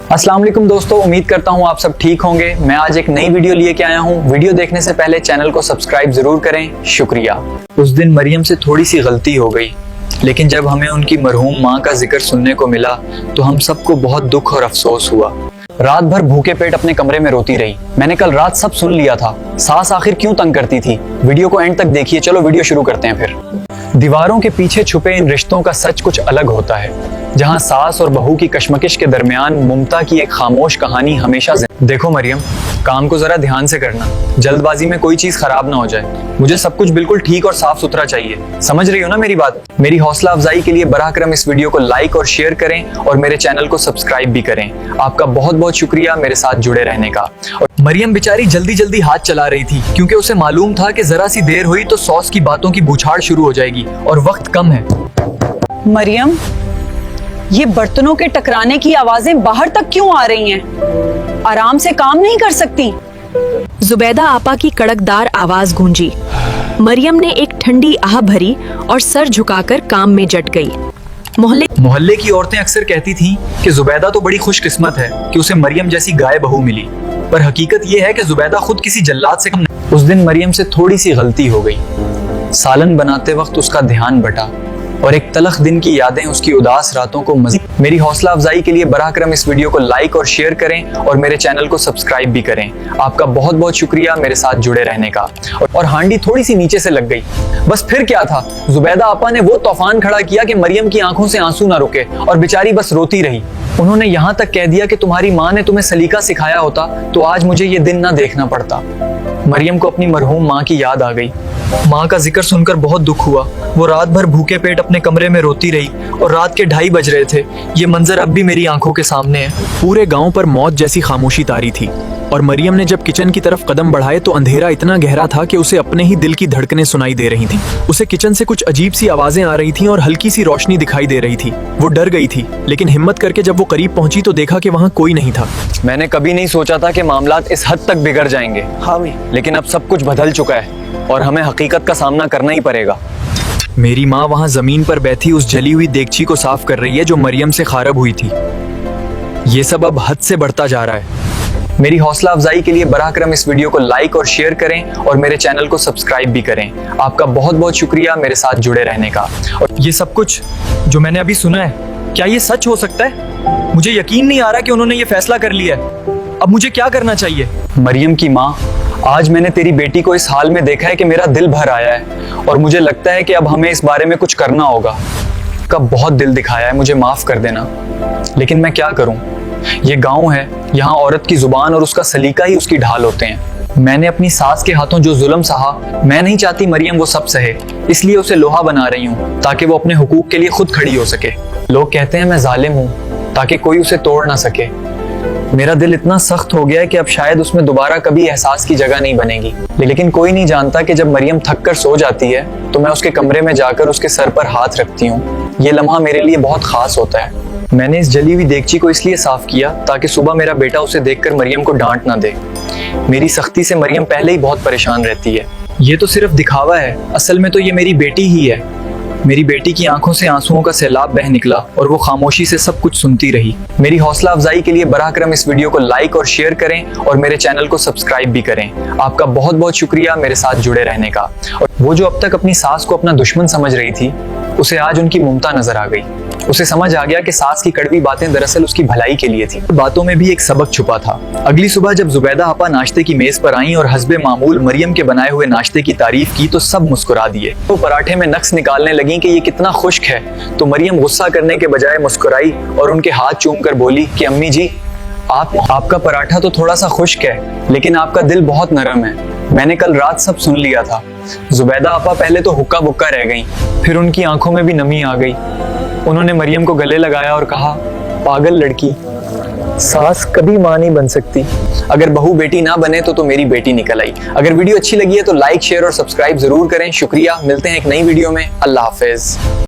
अस्सलाम वालेकुम दोस्तों, उम्मीद करता हूँ आप सब ठीक होंगे। मैं आज एक नई वीडियो लेके आया हूँ। वीडियो देखने से पहले चैनल को सब्सक्राइब जरूर करें, शुक्रिया। उस दिन मरियम से थोड़ी सी गलती हो गई, लेकिन जब हमें उनकी मरहूम माँ का जिक्र सुनने को मिला तो हम सबको बहुत दुख और अफसोस हुआ। रात भर भूखे पेट अपने कमरे में रोती रही। मैंने कल रात सब सुन लिया था। सास आखिर क्यों तंग करती थी? वीडियो को एंड तक देखिए। चलो वीडियो शुरू करते हैं फिर। दीवारों के पीछे छुपे इन रिश्तों का सच कुछ अलग होता है, जहां सास और बहू की कशमकश के दरमियान ममता की एक खामोश कहानी हमेशा देखो मरियम, काम को जरा ध्यान से करना, जल्दबाजी में कोई चीज खराब ना हो जाए। मुझे सब कुछ बिल्कुल ठीक और साफ सुथरा चाहिए, समझ रही हो ना मेरी बात? मेरी हौसला अफजाई के लिए बराह करम इस वीडियो को लाइक और शेयर करें और मेरे चैनल को सब्सक्राइब भी करें। आपका बहुत बहुत शुक्रिया मेरे साथ जुड़े रहने का। और मरियम बेचारी जल्दी जल्दी हाथ चला रही थी, क्योंकि उसे मालूम था कि जरा सी देर हुई तो सॉस की बातों की बौछार शुरू हो जाएगी और वक्त कम है। मरियम, ये बर्तनों के टकराने की आवाजें बाहर तक क्यों आ रही हैं? आराम से काम नहीं कर सकती? जुबैदा आपा की कड़कदार आवाज गूंजी। मरियम ने एक ठंडी आह भरी और सर झुकाकर काम में जट गई। मोहल्ले की औरतें अक्सर कहती थीं कि जुबैदा तो बड़ी खुशकिस्मत है कि उसे मरियम जैसी गाय बहू मिली, पर हकीकत ये है कि जुबैदा खुद किसी जल्लाद से कम नहीं। उस दिन मरियम से थोड़ी सी गलती हो गई। सालन बनाते वक्त उसका ध्यान बटा और एक तलख दिन की यादें उसकी उदास रातों को मज़ीद। मेरी हौसला अफजाई के लिए बराह करम इस वीडियो को लाइक और शेयर करें और मेरे चैनल को सब्सक्राइब भी करें। आपका बहुत बहुत शुक्रिया मेरे साथ जुड़े रहने का। और हांडी थोड़ी सी नीचे से लग गई। बस फिर क्या था, जुबैदा आपा ने वो तूफान खड़ा किया कि मरियम की आंखों से आंसू ना रुके और बेचारी बस रोती रही। उन्होंने यहाँ तक कह दिया कि तुम्हारी माँ ने तुम्हें सलीका सिखाया होता तो आज मुझे ये दिन ना देखना पड़ता। मरियम को अपनी मरहूम माँ की याद आ गई। माँ का जिक्र सुनकर बहुत दुख हुआ। वो रात भर भूखे पेट अपने कमरे में रोती रही और रात के 2:30 बज रहे थे। ये मंजर अब भी मेरी आंखों के सामने है। पूरे गांव पर मौत जैसी खामोशी तारी थी और मरियम ने जब किचन की तरफ कदम बढ़ाए तो अंधेरा इतना गहरा था कि उसे अपने ही दिल की धड़कनें सुनाई दे रही थीं। उसे किचन से कुछ अजीब सी आवाजें आ रही थीं और हल्की सी रोशनी दिखाई दे रही थी। वो डर गई थी, लेकिन हिम्मत करके जब वो करीब पहुंची तो देखा कि वहाँ कोई नहीं था। मैंने कभी नहीं सोचा था कि मामलात इस हद तक बिगड़ जाएंगे। हाँ भी, लेकिन अब सब कुछ बदल चुका है और हमें हकीकत का सामना करना ही पड़ेगा। मेरी माँ वहाँ जमीन पर बैठी उस जली हुई देगची को साफ कर रही है जो मरियम से खारब हुई थी। ये सब अब हद से बढ़ता जा रहा है। मेरी हौसला अफजाई के लिए बराह करम इस वीडियो को लाइक और शेयर करें और मेरे चैनल को सब्सक्राइब भी करें। आपका बहुत बहुत शुक्रिया मेरे साथ जुड़े रहने का। और ये सब कुछ जो मैंने अभी सुना है, क्या ये सच हो सकता है? मुझे यकीन नहीं आ रहा कि उन्होंने ये फैसला कर लिया है। अब मुझे क्या करना चाहिए? मरियम की माँ, आज मैंने तेरी बेटी को इस हाल में देखा है कि मेरा दिल भर आया है और मुझे लगता है कि अब हमें इस बारे में कुछ करना होगा। कब बहुत दिल दिखाया है, मुझे माफ कर देना, लेकिन मैं क्या करूं? ये गांव है, यहाँ औरत की जुबान और उसका सलीका ही उसकी ढाल होते हैं। मैंने अपनी सास के हाथों जो जुल्म सहा, मैं नहीं चाहती मरियम वो सब सहे, इसलिए उसे लोहा बना रही हूँ ताकि वो अपने हुकूक के लिए खुद खड़ी हो सके। लोग कहते हैं मैं जालिम हूँ ताकि कोई उसे तोड़ ना सके। मेरा दिल इतना सख्त हो गया है कि अब शायद उसमें दोबारा कभी एहसास की जगह नहीं बनेगी। लेकिन कोई नहीं जानता कि जब मरियम थक कर सो जाती है तो मैं उसके कमरे में जाकर उसके सर पर हाथ रखती हूँ। ये लम्हा मेरे लिए बहुत खास होता है। मैंने इस जली हुई देगची को इसलिए साफ किया ताकि सुबह मेरा बेटा उसे देखकर मरियम को डांट ना दे। मेरी सख्ती से मरियम पहले ही बहुत परेशान रहती है। ये तो सिर्फ दिखावा है, असल में तो ये मेरी बेटी ही है। मेरी बेटी की आंखों से आंसुओं का सैलाब बह निकला और वो खामोशी से सब कुछ सुनती रही। मेरी हौसला अफजाई के लिए बराह करम इस वीडियो को लाइक और शेयर करें और मेरे चैनल को सब्सक्राइब भी करें। आपका बहुत बहुत शुक्रिया मेरे साथ जुड़े रहने का। और वो जो अब तक अपनी सास को अपना दुश्मन समझ रही थी, उसे आज उनकी ममता नजर आ गई। उसे समझ आ गया कि सास की कड़वी बातें दरअसल उसकी भलाई के लिए थी। बातों में भी एक सबक छुपा था। अगली सुबह जब जुबैदा आपा नाश्ते की मेज पर आईं और हस्बे मामूल मरियम के बनाए हुए नाश्ते की तारीफ की तो सब मुस्कुरा दिए। वो पराठे में नक्स निकालने लगी कि ये कितना खुश्क है, तो मरियम गुस्सा करने के बजाय मुस्कुराई और उनके हाथ चूम कर बोली कि अम्मी जी, आपका पराठा तो थोड़ा सा खुश्क है, लेकिन आपका दिल बहुत नरम है। मैंने कल रात सब सुन लिया था। जुबैदा आपा पहले तो हुक्का बुक्का रह गईं, फिर उनकी आंखों में भी नमी आ गई। उन्होंने मरियम को गले लगाया और कहा, पागल लड़की, सास कभी माँ नहीं बन सकती। अगर बहू बेटी ना बने तो मेरी बेटी निकल आई। अगर वीडियो अच्छी लगी है तो लाइक शेयर और सब्सक्राइब जरूर करें। शुक्रिया। मिलते हैं एक नई वीडियो में। अल्लाह हाफिज।